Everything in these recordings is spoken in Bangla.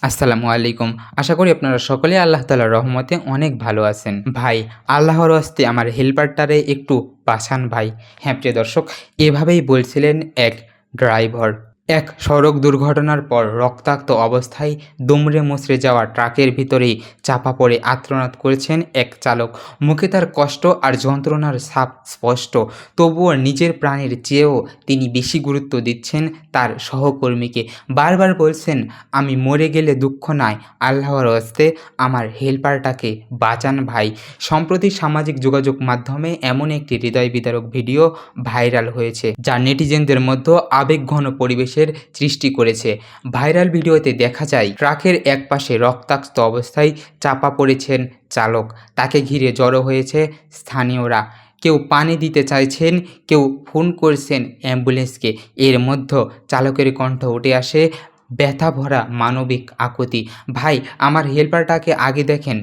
আসসালামু আলাইকুম। আশা করি আপনারা সকলেই আল্লাহ তাআলার রহমতে অনেক ভালো আছেন। ভাই, আল্লাহর হস্তে আমার হেল্পারটারে একটু বাঁচান ভাই। হ্যাঁ, প্রিয় দর্শক, এভাবেই বলছিলেন এক ড্রাইভার। এক সড়ক দুর্ঘটনার পর রক্তাক্ত অবস্থায় দুমড়ে মুচড়ে যাওয়া ট্রাকের ভিতরেই চাপা পড়ে আর্তনাদ করেছেন এক চালক। মুখে তার কষ্ট আর যন্ত্রণার ছাপ স্পষ্ট। তবুও নিজের প্রাণের চেয়েও তিনি বেশি গুরুত্ব দিচ্ছেন তার সহকর্মীকে। বারবার বলছেন, আমি মরে গেলে দুঃখ নাই, আল্লাহর হস্তে আমার হেল্পারটাকে বাঁচান ভাই। সম্প্রতি সামাজিক যোগাযোগ মাধ্যমে এমন একটি হৃদয় বিদারক ভিডিও ভাইরাল হয়েছে, যা নেটিজেনদের মধ্যে আবেগঘন পরিবেশের সৃষ্টি করেছে। ভাইরাল ভিডিওতে দেখা যায় ট্রাকের একপাশে রক্তাক্ত অবস্থায় চাপা পড়েছেন চালক। তাকে ঘিরে জড়ো হয়েছে স্থানীয়রা। কেউ পানি দিতে চাইছেন, কেউ ফোন করছেন অ্যাম্বুলেন্সকে। এর মধ্যে চালকের কণ্ঠ উঠে আসে ব্যথা ভরা মানবিক আকুতি। ভাই, আমার হেল্পারটাকে আগে দেখেন,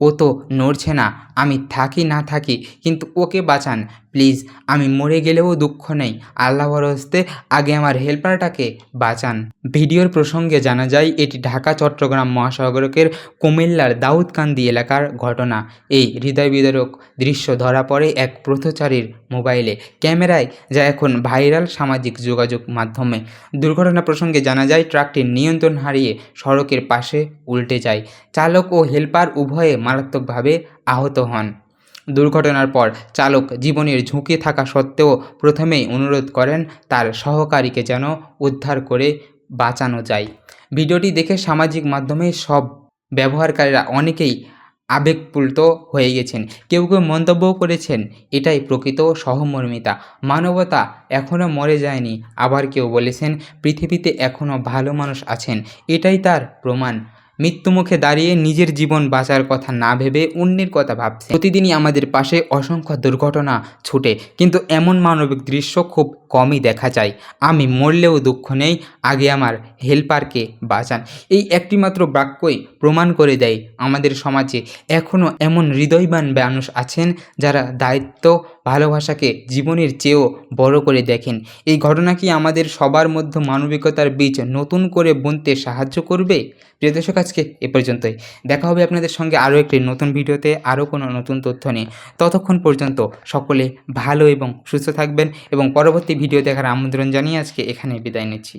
ও তো নড়ছে না। আমি থাকি না থাকি, কিন্তু ওকে বাঁচান প্লিজ। আমি মরে গেলেও দুঃখ নেই, আল্লাহর হস্তে আগে আমার হেল্পারটাকে বাঁচান। ভিডিওর প্রসঙ্গে জানা যায় এটি ঢাকা চট্টগ্রাম মহাসড়কের কুমিল্লার দাউদকান্দি এলাকার ঘটনা। এই হৃদয় বিদারক দৃশ্য ধরা পড়ে এক পথচারীর মোবাইলে ক্যামেরায়, যা এখন ভাইরাল সামাজিক যোগাযোগ মাধ্যমে। দুর্ঘটনা প্রসঙ্গে জানা যায় ট্রাকটির নিয়ন্ত্রণ হারিয়ে সড়কের পাশে উল্টে যায়। চালক ও হেল্পার উভয়ে মারাত্মকভাবে আহত হন। দুর্ঘটনার পর চালক জীবনের ঝুঁকি থাকা সত্ত্বেও প্রথমেই অনুরোধ করেন তার সহকারীকে যেন উদ্ধার করে বাঁচানো যায়। ভিডিওটি দেখে সামাজিক মাধ্যমে সব ব্যবহারকারীরা অনেকেই আবেগপ্লুত হয়ে গেছেন। কেউ কেউ মন্তব্যও করেছেন, এটাই প্রকৃত সহমর্মিতা, মানবতা এখনও মরে যায়নি। আবার কেউ বলেছেন, পৃথিবীতে এখনও ভালো মানুষ আছেন, এটাই তার প্রমাণ। মৃত্যুমুখে দাঁড়িয়ে নিজের জীবন বাঁচার কথা না ভেবে অন্যের কথা ভাবছে। প্রতিদিনই আমাদের পাশে অসংখ্য দুর্ঘটনা ছুটে, কিন্তু এমন মানবিক দৃশ্য খুব কমই দেখা যায়। আমি মরলেও দুঃখ নেই, আগে আমার হেল্পারকে বাঁচান। এই একটিমাত্র বাক্যই প্রমাণ করে দেয় আমাদের সমাজে এখনও এমন হৃদয়বান মানুষ আছেন যারা দায়িত্ব, ভালোবাসাকে জীবনের চেয়েও বড় করে দেখেন। এই ঘটনা কি আমাদের সবার মধ্যে মানবিকতার বীজ নতুন করে বুনতে সাহায্য করবে? প্রিয় দর্শক, আজকে এ পর্যন্তই। দেখা হবে আপনাদের সঙ্গে আরও একটি নতুন ভিডিওতে, আরও কোনো নতুন তথ্য নিয়ে। ততক্ষণ পর্যন্ত সকলে ভালো এবং সুস্থ থাকবেন, এবং পরবর্তী ভিডিও দেখার আমন্ত্রণ জানিয়ে আজকে এখানে বিদায় নিচ্ছি।